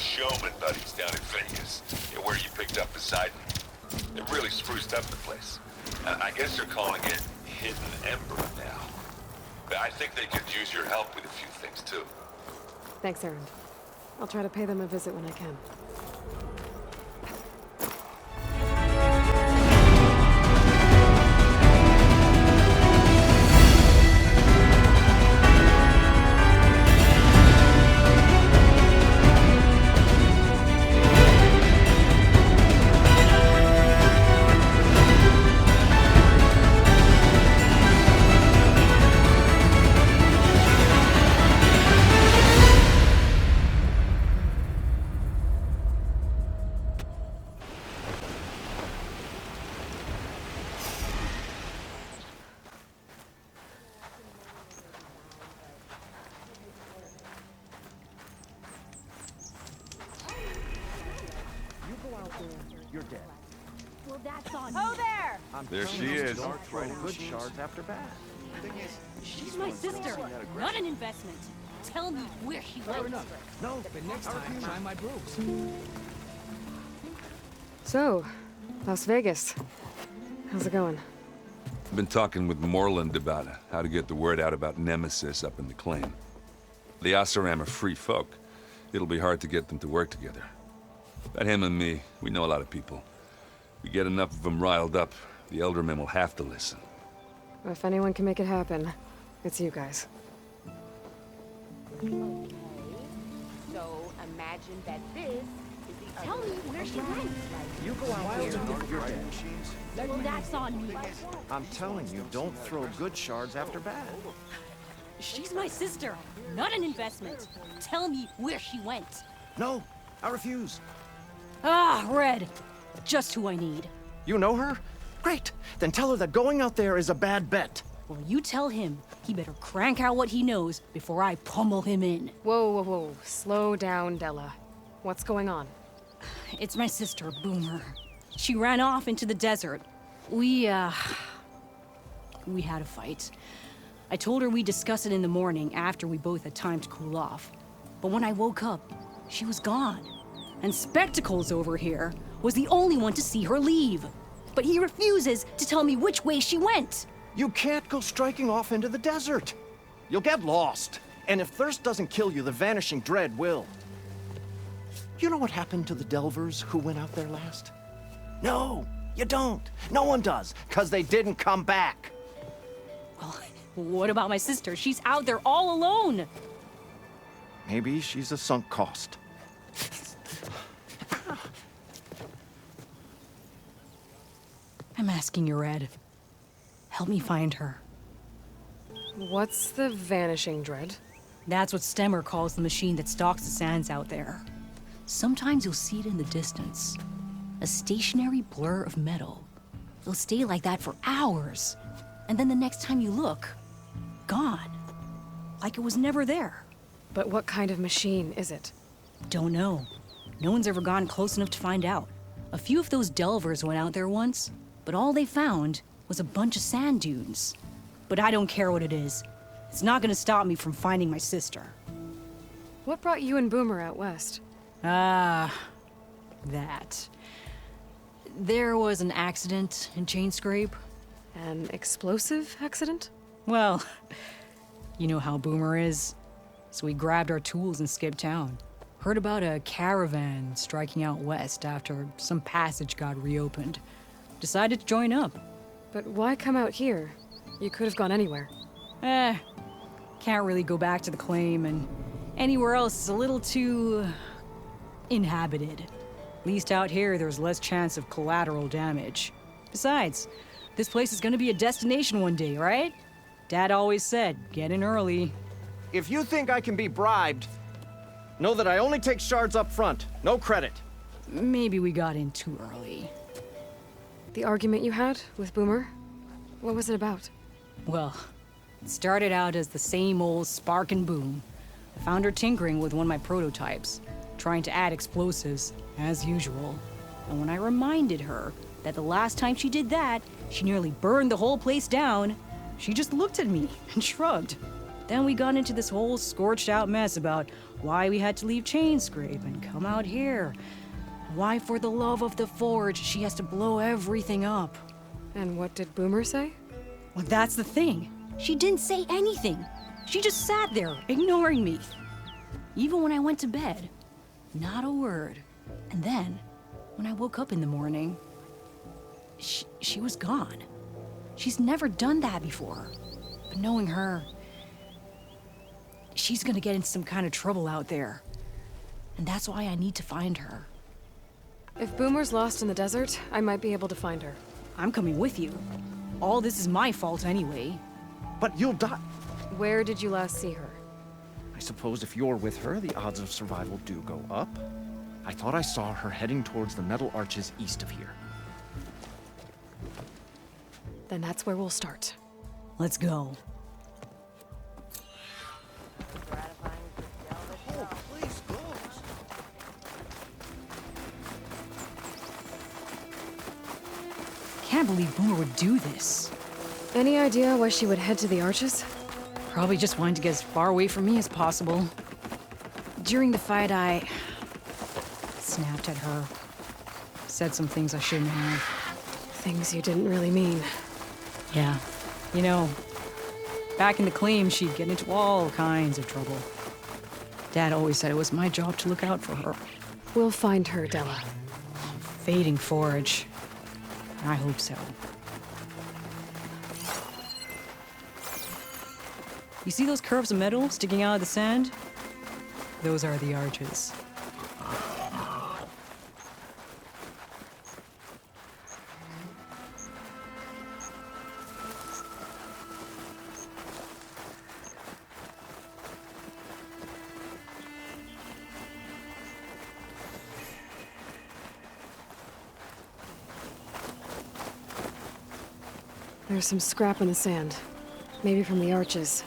showman buddies down in Vegas, where you picked up beside me. They really spruced up the place. I guess they're calling it Hidden Ember now. But I think they could use your help with a few things, too. Thanks, Aaron. I'll try to pay them a visit when I can. You're dead. Well, that's on Oh, there! There she is. Don't throw good shards after bad. She's my sister, not an investment. Tell me where she went. No, but next time, try my brews. So, Las Vegas. How's it going? I've been talking with Moreland about how to get the word out about Nemesis up in the claim. The Oseram are free folk. It'll be hard to get them to work together. But him and me, we know a lot of people. We get enough of them riled up, the Eldermen will have to listen. If anyone can make it happen, it's you guys. Okay, so imagine that this is the Tell me where she went. You go out there and you're dead. Well, that's on me. I'm telling you, don't throw good shards after bad. She's my sister, not an investment. Tell me where she went. No, I refuse. Ah, Red. Just who I need. You know her? Great. Then tell her that going out there is a bad bet. Well, you tell him he better crank out what he knows before I pummel him in. Whoa, whoa, whoa. Slow down, Della. What's going on? It's my sister, Boomer. She ran off into the desert. We had a fight. I told her we'd discuss it in the morning after we both had time to cool off. But when I woke up, she was gone. And Spectacles over here was the only one to see her leave. But he refuses to tell me which way she went. You can't go striking off into the desert. You'll get lost. And if thirst doesn't kill you, the Vanishing Dread will. You know what happened to the Delvers who went out there last? No, you don't. No one does, because they didn't come back. Well, what about my sister? She's out there all alone. Maybe she's a sunk cost. I'm asking you, Red. Help me find her. What's the Vanishing Dread? That's what Stemmer calls the machine that stalks the sands out there. Sometimes you'll see it in the distance. A stationary blur of metal. It'll stay like that for hours. And then the next time you look, gone. Like it was never there. But what kind of machine is it? Don't know. No one's ever gone close enough to find out. A few of those delvers went out there once, but all they found was a bunch of sand dunes. But I don't care what it is. It's not gonna stop me from finding my sister. What brought you and Boomer out west? Ah, that. There was an accident in Chainscrape. An explosive accident? Well, you know how Boomer is. So we grabbed our tools and skipped town. Heard about a caravan striking out west after some passage got reopened. Decided to join up. But why come out here? You could have gone anywhere. Can't really go back to the claim, and anywhere else is a little too inhabited. At least out here, there's less chance of collateral damage. Besides, this place is gonna be a destination one day, right? Dad always said, get in early. If you think I can be bribed, know that I only take shards up front, no credit. Maybe we got in too early. The argument you had with Boomer? What was it about? Well, it started out as the same old spark and boom. I found her tinkering with one of my prototypes, trying to add explosives, as usual. And when I reminded her that the last time she did that, she nearly burned the whole place down, she just looked at me and shrugged. Then we got into this whole scorched out mess about why we had to leave Chainscrape and come out here. Why, for the love of the Forge, she has to blow everything up. And what did Boomer say? Well, that's the thing. She didn't say anything. She just sat there, ignoring me. Even when I went to bed, not a word. And then, when I woke up in the morning, she was gone. She's never done that before. But knowing her, she's gonna get in some kind of trouble out there. And that's why I need to find her. If Boomer's lost in the desert, I might be able to find her. I'm coming with you. All this is my fault anyway. But you'll die. Where did you last see her? I suppose if you're with her, the odds of survival do go up. I thought I saw her heading towards the metal arches east of here. Then that's where we'll start. Let's go. Oh, please, go. Can't believe Boomer would do this. Any idea why she would head to the arches? Probably just wanted to get as far away from me as possible. During the fight, I snapped at her. Said some things I shouldn't have. Things you didn't really mean. Yeah. You know, back in the claim, she'd get into all kinds of trouble. Dad always said it was my job to look out for her. We'll find her, Della. Fading Forge. I hope so. You see those curves of metal sticking out of the sand? Those are the arches. There's some scrap in the sand. Maybe from the arches.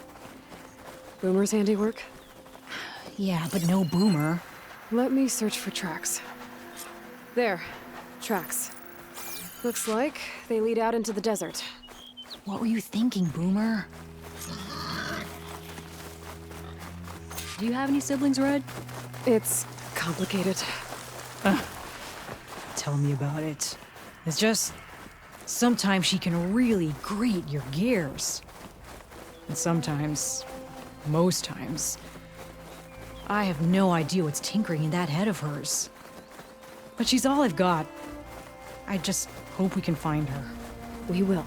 Boomer's handiwork? Yeah, but no Boomer. Let me search for tracks. There. Tracks. Looks like they lead out into the desert. What were you thinking, Boomer? Do you have any siblings, Red? It's complicated. Tell me about it. It's just... sometimes she can really grate your gears. And sometimes, most times, I have no idea what's tinkering in that head of hers. But she's all I've got. I just hope we can find her. We will.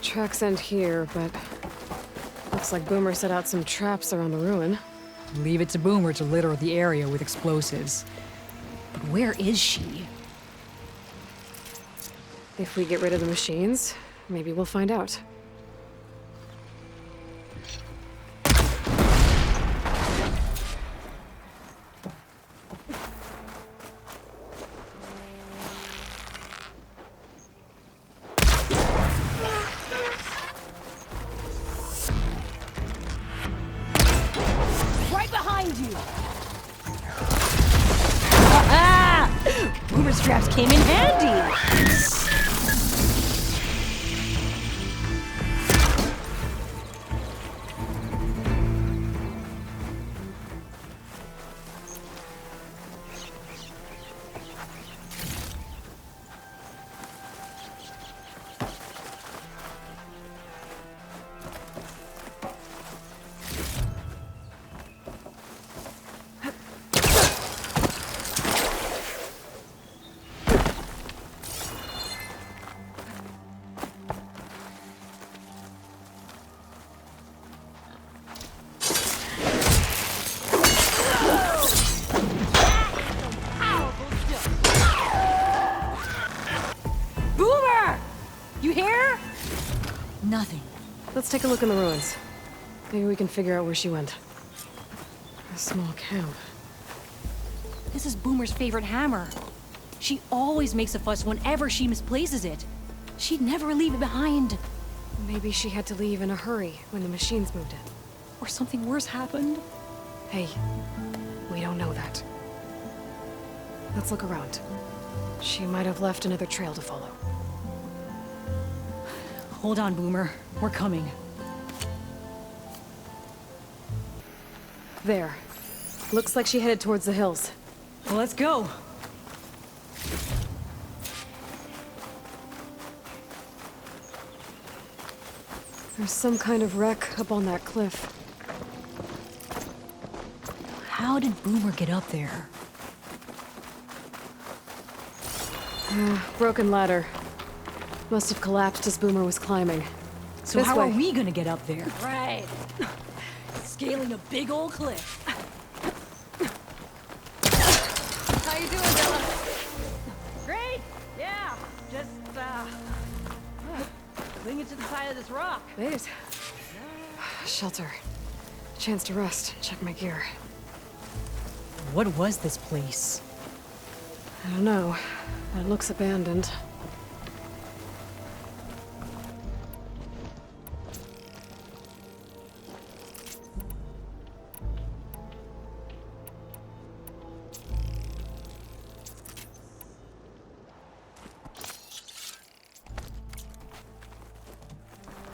Tracks end here, but looks like Boomer set out some traps around the ruin. Leave it to Boomer to litter the area with explosives. But where is she? If we get rid of the machines, maybe we'll find out. Right behind you! Boomer's traps came in handy! Boomer! You hear? Nothing. Let's take a look in the ruins. Maybe we can figure out where she went. A small camp. This is Boomer's favorite hammer. She always makes a fuss whenever she misplaces it. She'd never leave it behind. Maybe she had to leave in a hurry when the machines moved in. Or something worse happened. Hey, we don't know that. Let's look around. She might have left another trail to follow. Hold on, Boomer. We're coming. There. Looks like she headed towards the hills. Well, let's go. There's some kind of wreck up on that cliff. How did Boomer get up there? Broken ladder. Must have collapsed as Boomer was climbing. So This how way. are we gonna get up there? Right. Scaling a big old cliff. How you doing, Della? Great! Yeah, just, clinging to the side of this rock. Wait. Shelter. Chance to rest. Check my gear. What was this place? I don't know. It looks abandoned.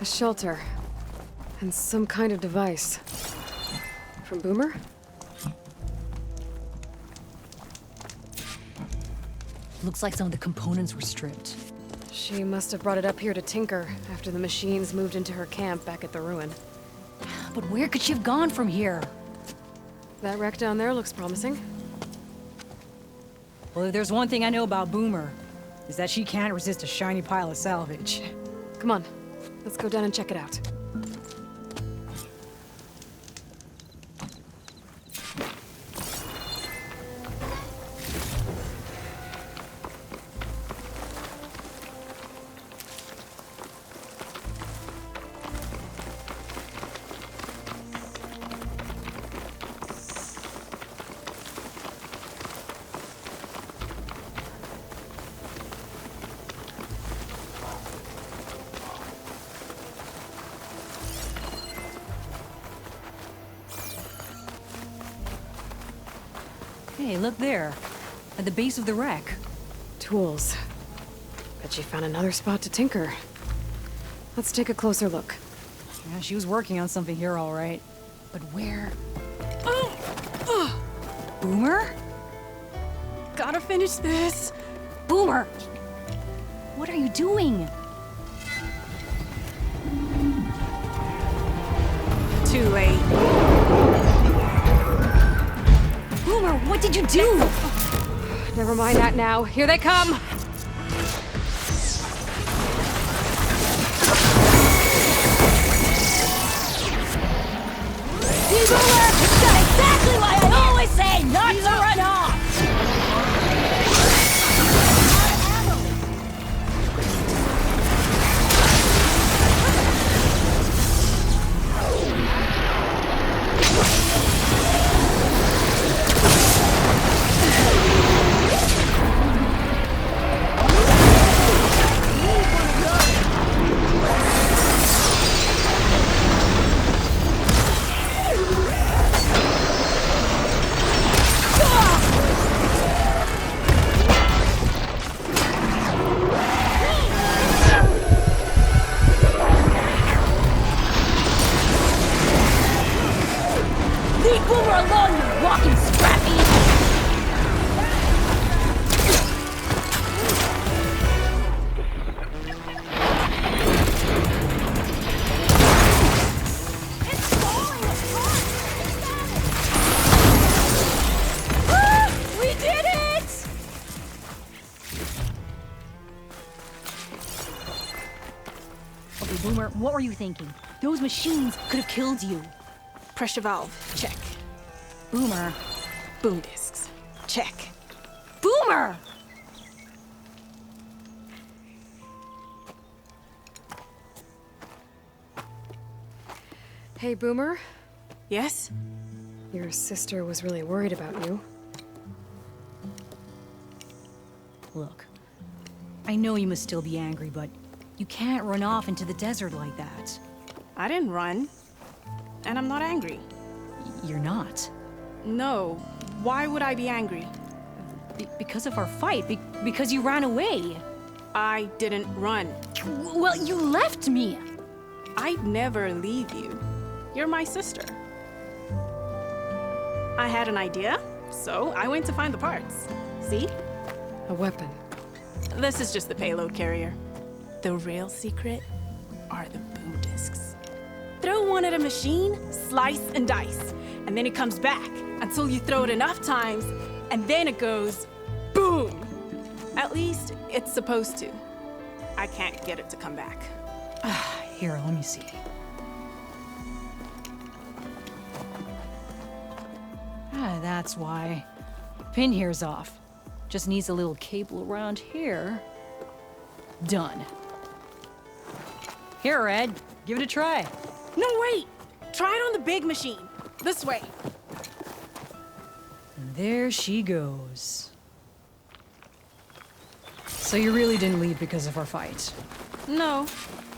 A shelter. And some kind of device. From Boomer? Looks like some of the components were stripped. She must have brought it up here to tinker after the machines moved into her camp back at the ruin. But where could she have gone from here? That wreck down there looks promising. Well, if there's one thing I know about Boomer, is that she can't resist a shiny pile of salvage. Come on, let's go down and check it out. Hey, look there. At the base of the wreck. Tools. Bet she found another spot to tinker. Let's take a closer look. Yeah, she was working on something here, all right. But where? Boomer? Gotta finish this! Boomer! What are you doing? Too late. Boomer, what did you do? Never mind that now. Here they come! Boomer! It's got exactly why I always say not to run off! Leave Boomer alone, you walking scrappy! It's falling apart! We did it! Okay, Boomer, what were you thinking? Those machines could have killed you. Pressure valve. Check. Boomer. Boom discs. Check. Boomer! Hey, Boomer. Yes? Your sister was really worried about you. Look, I know you must still be angry, but you can't run off into the desert like that. I didn't run. And I'm not angry. You're not. No. Why would I be angry? because of our fight, because you ran away. I didn't run. Well, you left me. I'd never leave you. You're my sister. I had an idea, so I went to find the parts. See? A weapon. This is just the payload carrier. The real secret are the boom discs. Throw one at a machine, slice and dice, and then it comes back until you throw it enough times, and then it goes boom. At least it's supposed to. I can't get it to come back. Here, let me see. That's why. Pin here's off. Just needs a little cable around here. Done. Here, Red. Give it a try. No, wait! Try it on the big machine. This way. And there she goes. So you really didn't leave because of our fight. No,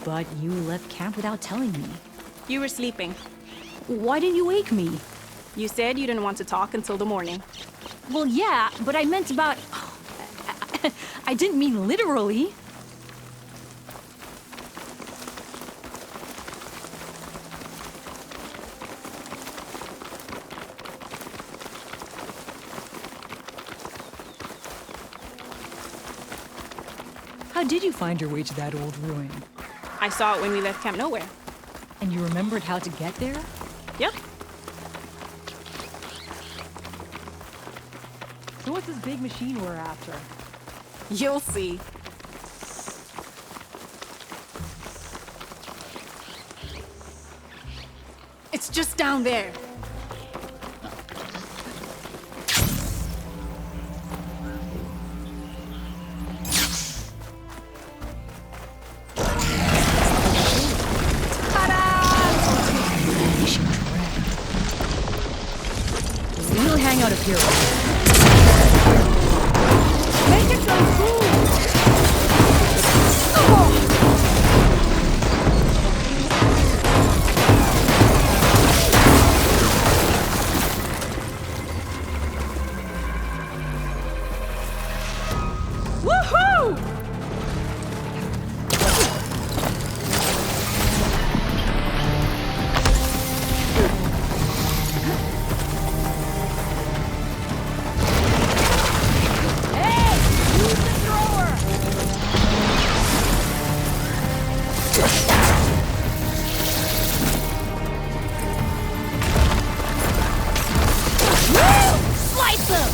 But you left camp without telling me. you were sleeping. Why didn't you wake me? You said you didn't want to talk until the morning. Well, yeah, but I meant about... I didn't mean literally. How did you find your way to that old ruin? I saw it when we left Camp Nowhere. And you remembered how to get there? Yep. So what's this big machine we're after? You'll see. It's just down there. We'll hang out up here. Make it go cool. Woohoo! Slice them!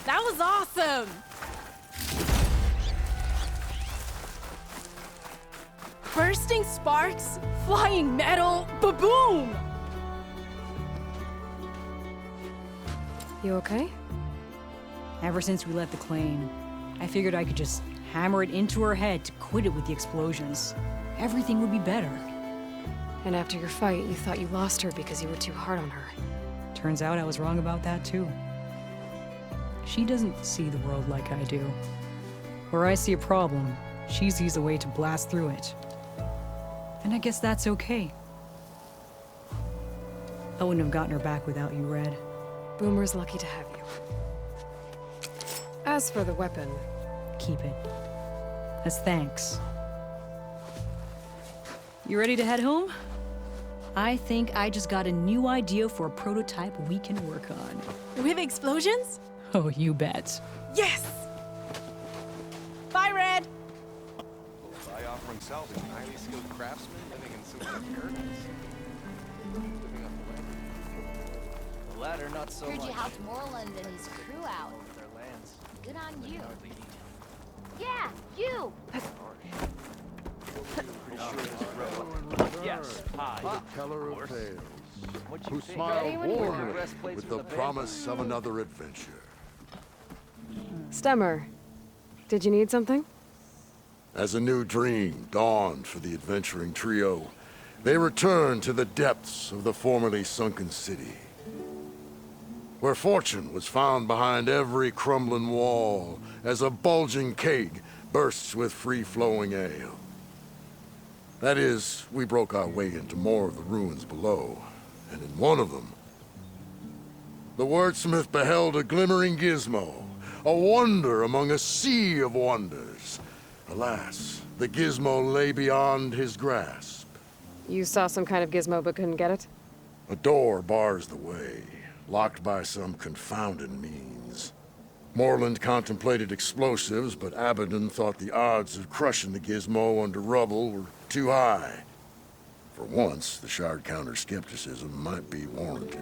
That was awesome! Bursting sparks, flying metal, ba-boom! You okay? Ever since we left the claim, I figured I could just hammer it into her head to quit it with the explosions. Everything would be better. And after your fight, you thought you lost her because you were too hard on her. Turns out I was wrong about that too. She doesn't see the world like I do. Where I see a problem, she sees a way to blast through it. And I guess that's okay. I wouldn't have gotten her back without you, Red. Boomer's lucky to have you. As for the weapon, Keep it. As thanks. You ready to head home? I think I just got a new idea for a prototype we can work on. With explosions? Oh, you bet. Yes! Bye, Red! By offering salvage, highly skilled craftsmen living in Silver Paradise. Living off the ladder, not so Heard much. you helped Moreland and his crew out. Their lands. Good on you. Hardly eat. Yeah, you! Yes, hi. Teller of tales, What who you think? smile Ready when you warmly are. Best place with for the the promise of another adventure. Stemmer, did you need something? As a new dream dawned for the adventuring trio, they returned to the depths of the formerly sunken city, where fortune was found behind every crumbling wall as a bulging keg bursts with free-flowing ale. That is, we broke our way into more of the ruins below, and in one of them, the wordsmith beheld a glimmering gizmo, a wonder among a sea of wonders. Alas, the gizmo lay beyond his grasp. You saw some kind of gizmo but couldn't get it? A door bars the way, locked by some confounded means. Moreland contemplated explosives, but Abaddon thought the odds of crushing the gizmo under rubble were too high. For once, the Shard counter's skepticism might be warranted.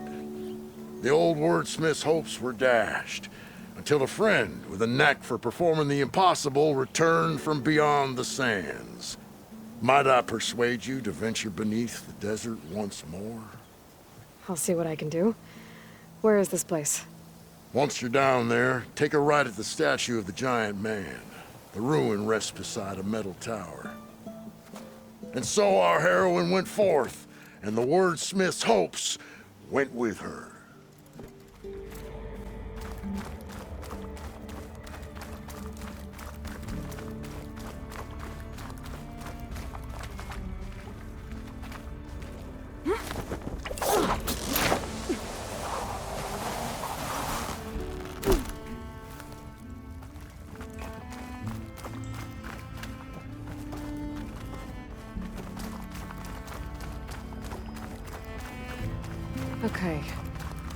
The old wordsmith's hopes were dashed, until a friend with a knack for performing the impossible returned from beyond the sands. Might I persuade you to venture beneath the desert once more? I'll see what I can do. Where is this place? Once you're down there, take a right at the statue of the giant man. The ruin rests beside a metal tower. And so our heroine went forth, and the wordsmith's hopes went with her. Okay,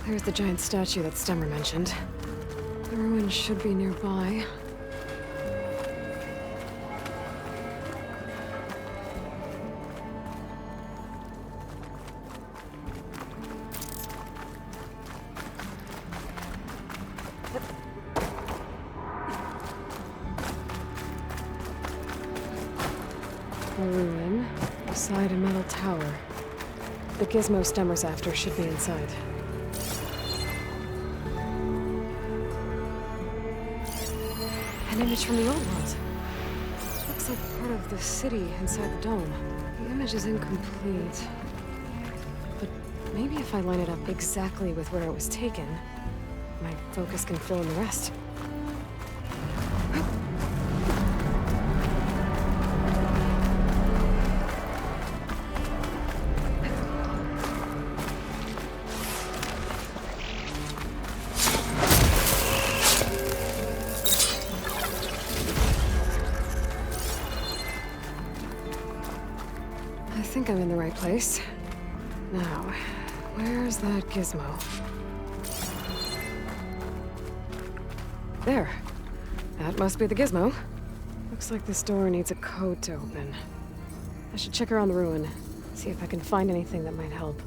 there's the giant statue that Stemmer mentioned. The ruin should be nearby. A ruin beside a metal tower. The gizmo Stemmer's after should be inside. An image from the old world. Looks like part of the city inside the dome. The image is incomplete. But maybe if I line it up exactly with where it was taken, my focus can fill in the rest. I think I'm in the right place. Now, where's that gizmo? There. That must be the gizmo. Looks like this door needs a code to open. I should check around the ruin, see if I can find anything that might help.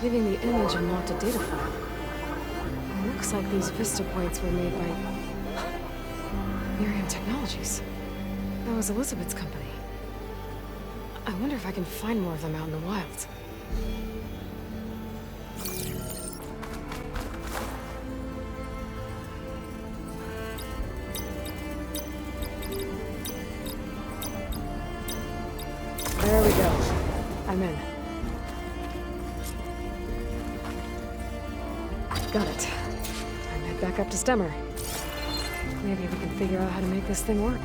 saving the image unlocked a data file. It looks like these Vista points were made by Miriam Technologies. That was Elizabeth's company. I wonder if I can find more of them out in the wild. There we go. I'm in. Got it. Time to head back up to Stemmer. Maybe we can figure out how to make this thing work.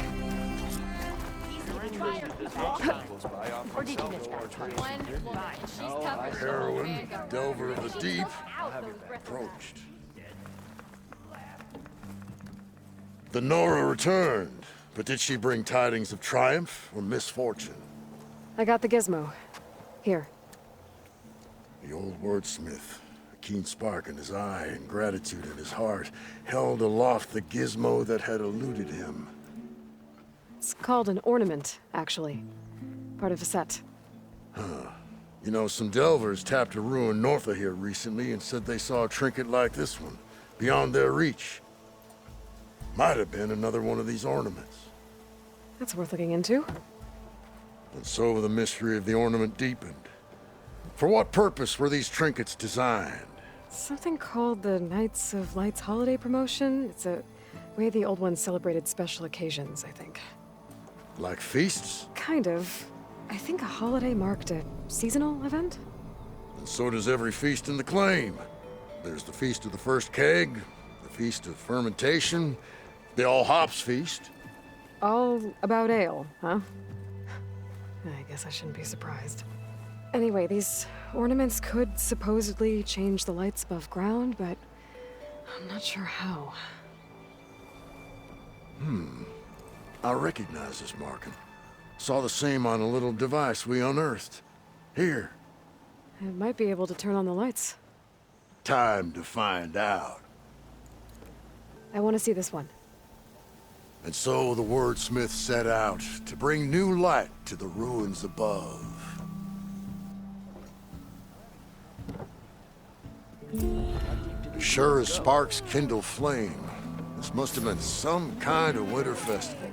Or did you miss that part? One woman, and she's tough as Heroine, delver of the deep, approached. The Nora returned, but did she bring tidings of triumph or misfortune? I got the gizmo. Here. The old wordsmith, a keen spark in his eye and gratitude in his heart, held aloft the gizmo that had eluded him. It's called an ornament, actually. Part of a set. You know, some delvers tapped a ruin north of here recently and said they saw a trinket like this one, beyond their reach. Might have been another one of these ornaments. That's worth looking into. And so the mystery of the ornament deepened. For what purpose were these trinkets designed? Something called the Knights of Light's holiday promotion. It's a way the old ones celebrated special occasions, I think. Like feasts? Kind of. I think a holiday marked a seasonal event? And so does every feast in the claim. There's the Feast of the First Keg, the Feast of Fermentation, the All Hops Feast. All about ale, huh? I guess I shouldn't be surprised. Anyway, these ornaments could supposedly change the lights above ground, but I'm not sure how. I recognize this marking. Saw the same on a little device we unearthed. Here. It might be able to turn on the lights. Time to find out. I want to see this one. And so the wordsmith set out to bring new light to the ruins above. Sure as sparks kindle flame, this must have been some kind of winter festival.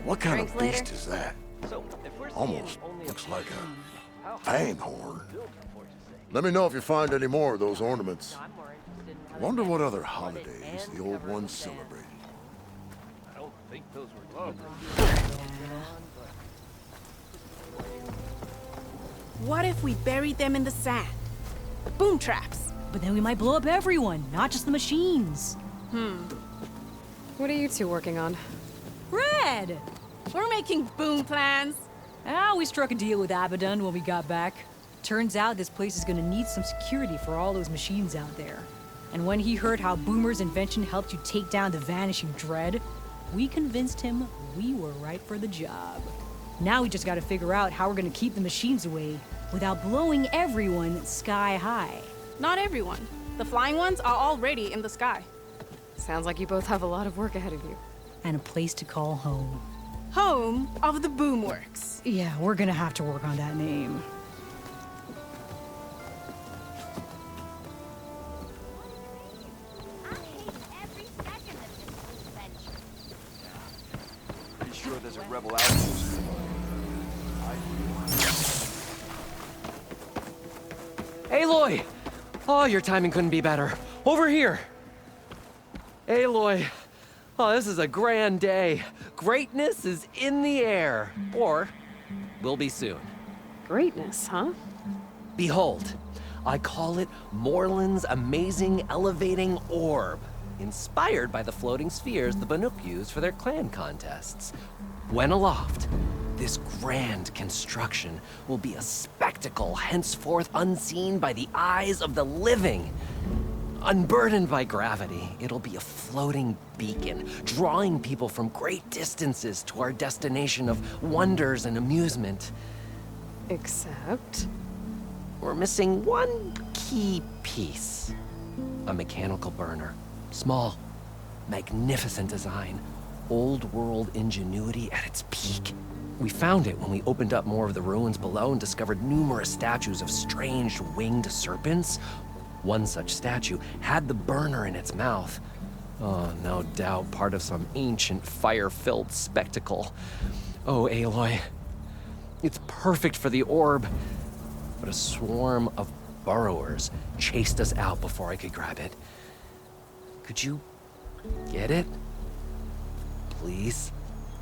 What kind of beast is that? Almost looks like a fang horn. Let me know if you find any more of those ornaments. Wonder what other holidays the old ones celebrated. I don't think those were lovers. What if we buried them in the sand? Boom traps. But then we might blow up everyone, not just the machines. What are you two working on? Red! We're making boom plans. We struck a deal with Abaddon when we got back. Turns out this place is gonna need some security for all those machines out there. And when he heard how Boomer's invention helped you take down the Vanishing Dread, we convinced him we were right for the job. Now we just gotta figure out how we're gonna keep the machines away without blowing everyone sky high. Not everyone. The flying ones are already in the sky. Sounds like you both have a lot of work ahead of you. And a place to call home. Home of the Boomworks. Yeah, we're gonna have to work on that name. I hate every second of this adventure. Pretty sure there's a rebel outpost. Aloy! Oh, your timing couldn't be better. Over here! Aloy. Oh, this is a grand day. Greatness is in the air. Or, will be soon. Greatness, huh? Behold, I call it Morland's amazing elevating orb, inspired by the floating spheres the Banuk use for their clan contests. When aloft, this grand construction will be a spectacle henceforth unseen by the eyes of the living. Unburdened by gravity, it'll be a floating beacon, drawing people from great distances to our destination of wonders and amusement. Except... We're missing one key piece. A mechanical burner. Small, magnificent design. Old world ingenuity at its peak. We found it when we opened up more of the ruins below and discovered numerous statues of strange winged serpents. One such statue had the burner in its mouth. Oh, no doubt part of some ancient fire-filled spectacle. Oh, Aloy, it's perfect for the orb. But a swarm of burrowers chased us out before I could grab it. Could you get it? Please?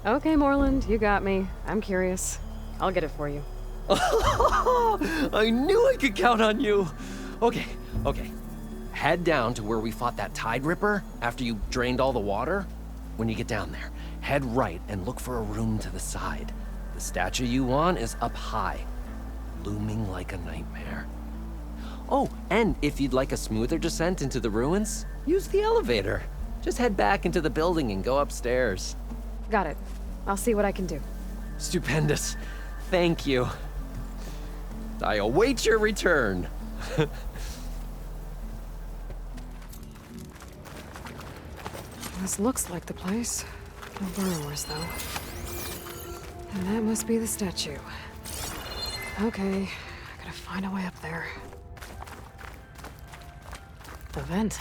Okay, Moreland, you got me. I'm curious. I'll get it for you. I knew I could count on you. Okay. Head down to where we fought that Tide Ripper after you drained all the water. When you get down there, head right and look for a room to the side. The statue you want is up high, looming like a nightmare. Oh, and if you'd like a smoother descent into the ruins, use the elevator. Just head back into the building and go upstairs. Got it. I'll see what I can do. Stupendous. Thank you. I await your return. This looks like the place. No burrowers, though. And that must be the statue. Okay, I gotta find a way up there. The vent.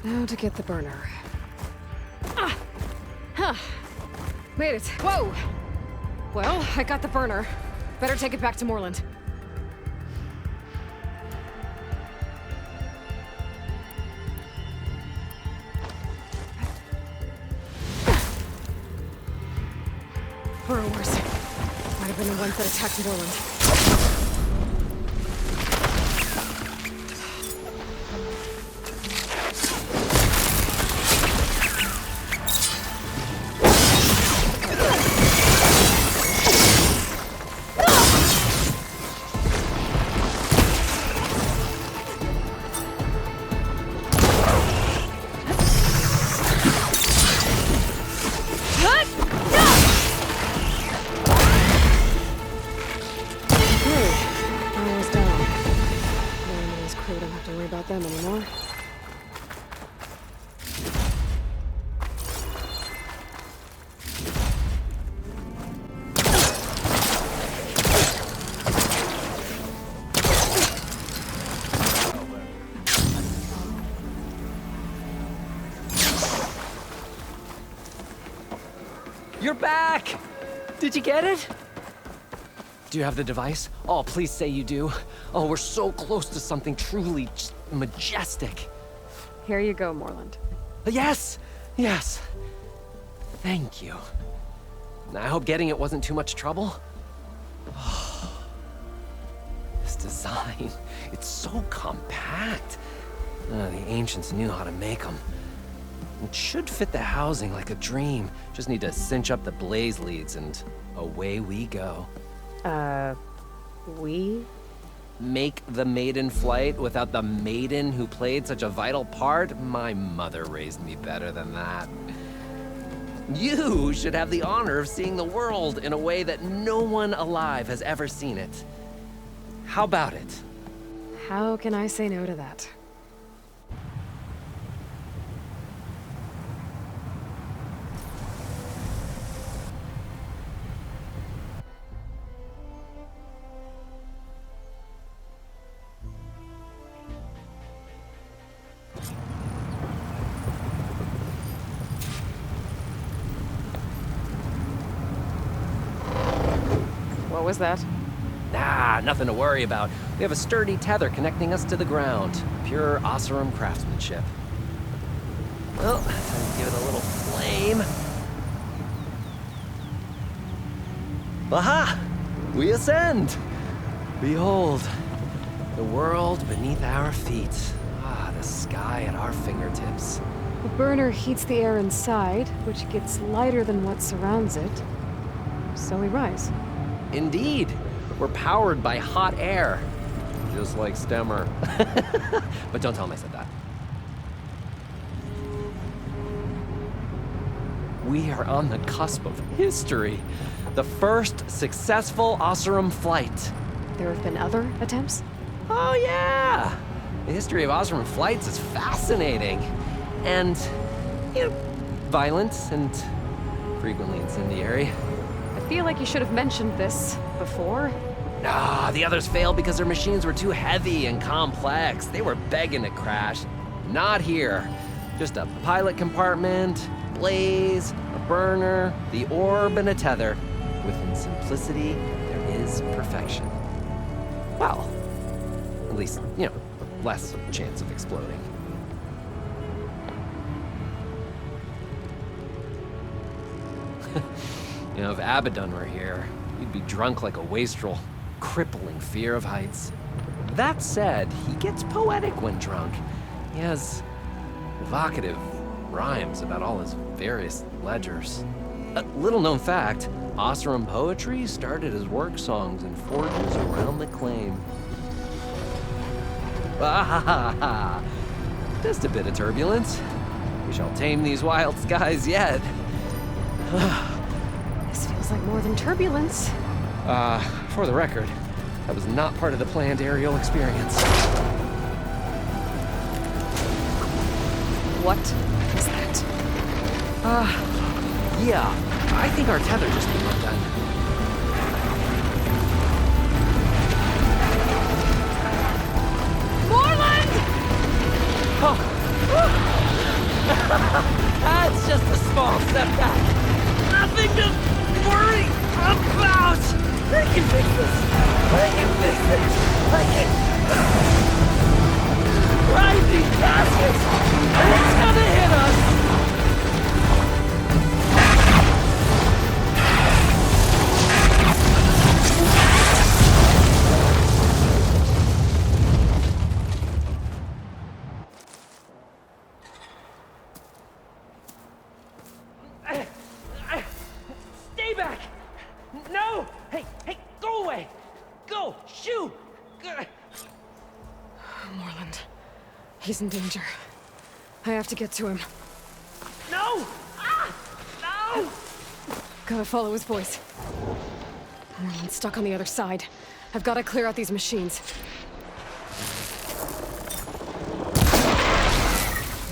Now to get the burner. Made it. Whoa! Well, I got the burner. Better take it back to Moreland. Burrowers. Might have been the ones that attacked Moreland. You're back! Did you get it? Do you have the device? Oh, please say you do. Oh, we're so close to something truly just majestic. Here you go, Moreland. Yes! Yes! Thank you. I hope getting it wasn't too much trouble. This design, it's so compact. The ancients knew how to make them. It should fit the housing like a dream. Just need to cinch up the blaze leads and away we go. We? Make the maiden flight without the maiden who played such a vital part? My mother raised me better than that. You should have the honor of seeing the world in a way that no one alive has ever seen it. How about it? How can I say no to that? What was that? Nah, nothing to worry about. We have a sturdy tether connecting us to the ground. Pure Oseram craftsmanship. Well, time to give it a little flame. Aha! We ascend! Behold, the world beneath our feet. Ah, the sky at our fingertips. The burner heats the air inside, which gets lighter than what surrounds it. So we rise. Indeed. We're powered by hot air. Just like Stemmer. But don't tell him I said that. We are on the cusp of history. The first successful Oseram flight. There have been other attempts? Oh, yeah! The history of Oseram flights is fascinating. And, violent and frequently incendiary. I feel like you should have mentioned this before. Nah, the others failed because their machines were too heavy and complex. They were begging to crash. Not here. Just a pilot compartment, blaze, a burner, the orb, and a tether. Within simplicity, there is perfection. Well, at least, less chance of exploding. If Abaddon were here, he'd be drunk like a wastrel, crippling fear of heights. That said, he gets poetic when drunk. He has evocative rhymes about all his various ledgers. A little-known fact, Oseram poetry started as work songs in forges around the claim. Ah, just a bit of turbulence. We shall tame these wild skies yet. This feels like more than turbulence. For the record, that was not part of the planned aerial experience. What is that? Yeah, I think our tether just came undone. Moreland! Oh. That's just a small setback. Nothing to worry about. I can fix this. I can fix it. I can. Rising gases. It's gonna hit us. Stay back! No! Hey, go away! Go! Shoo! Moreland. He's in danger. I have to get to him. No! No! Gotta follow his voice. Moreland's stuck on the other side. I've gotta clear out these machines.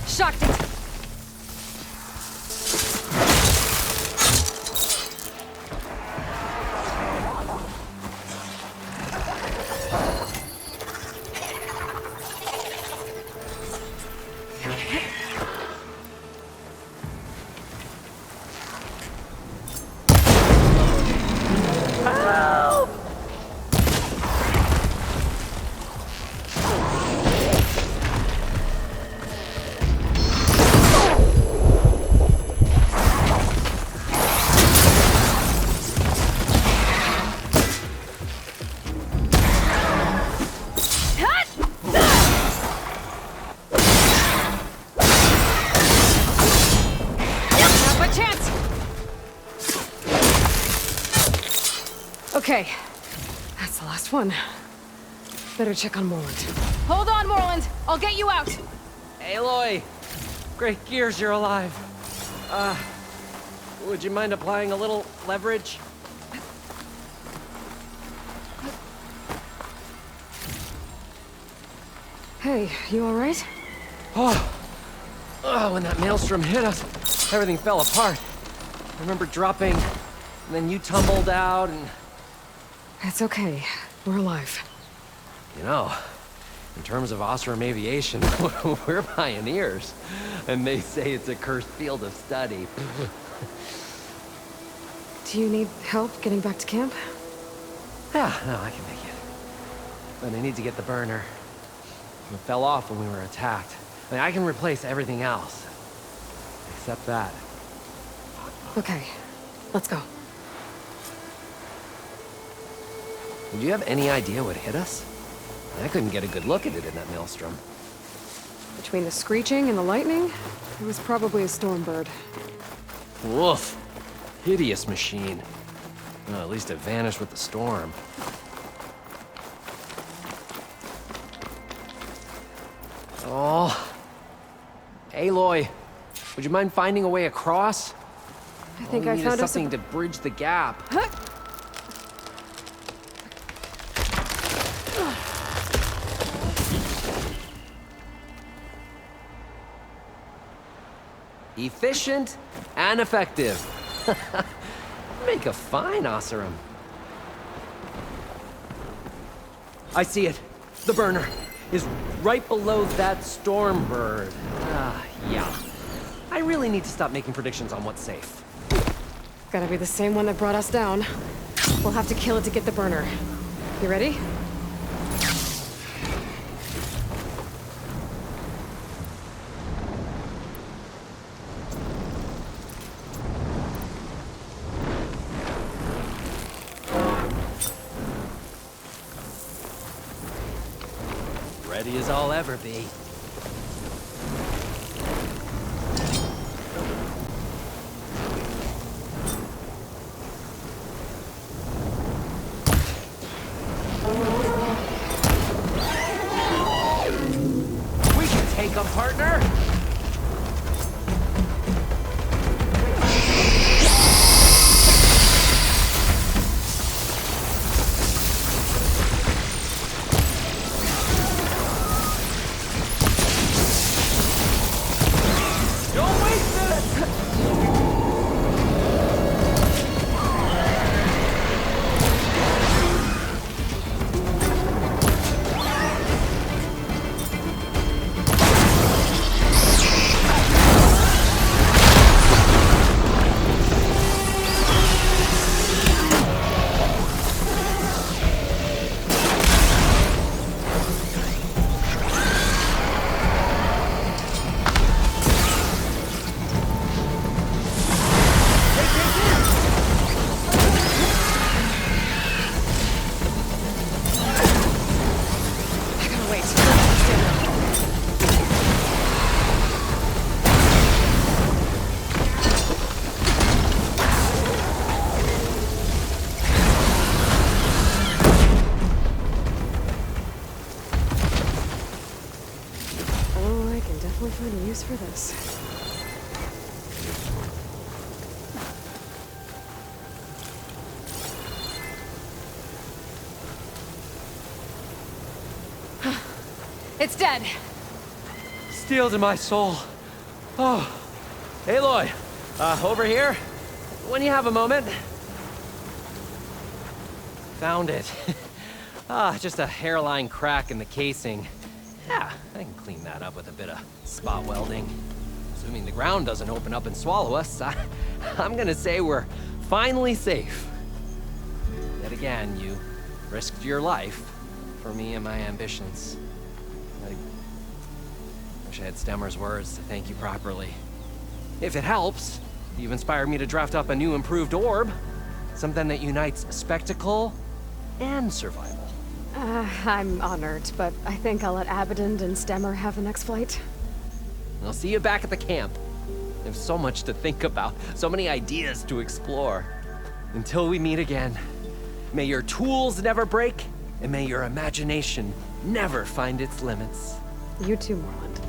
Shocked it! Okay, that's the last one. Better check on Moreland. Hold on, Moreland. I'll get you out. Aloy! Great gears you're alive. Would you mind applying a little leverage? Hey, you alright? When that maelstrom hit us, everything fell apart. I remember dropping, and then you tumbled out, and... It's okay. We're alive. In terms of Oseram aviation, we're pioneers. And they say it's a cursed field of study. Do you need help getting back to camp? Yeah, no, I can make it. But I need to get the burner. It fell off when we were attacked. I can replace everything else. Except that. Okay, let's go. Do you have any idea what hit us? I couldn't get a good look at it in that maelstrom. Between the screeching and the lightning, it was probably a storm bird. Woof. Hideous machine. Well, at least it vanished with the storm. Oh. Aloy, would you mind finding a way across? I think All I we need found is us something to bridge the gap. Efficient and effective. Make a fine Oseram. I see it. The burner is right below that storm bird. Yeah. I really need to stop making predictions on what's safe. Gotta be the same one that brought us down. We'll have to kill it to get the burner. You ready? Ready as I'll ever be. We can take them, partner! Don't waste it! I gotta wait. Stand up. Oh, I can definitely find a use for this. It's dead. Steel to my soul. Oh. Aloy, over here. When you have a moment. Found it. Just a hairline crack in the casing. Yeah, I can clean that up with a bit of spot welding. Assuming the ground doesn't open up and swallow us, I'm gonna say we're finally safe. Yet again, you risked your life for me and my ambitions. I wish I had Stemmer's words to thank you properly. If it helps, you've inspired me to draft up a new improved orb. Something that unites spectacle and survival. I'm honored, but I think I'll let Abaddon and Stemmer have the next flight. I'll see you back at the camp. There's so much to think about, so many ideas to explore. Until we meet again, may your tools never break, and may your imagination never find its limits. You too, Morland.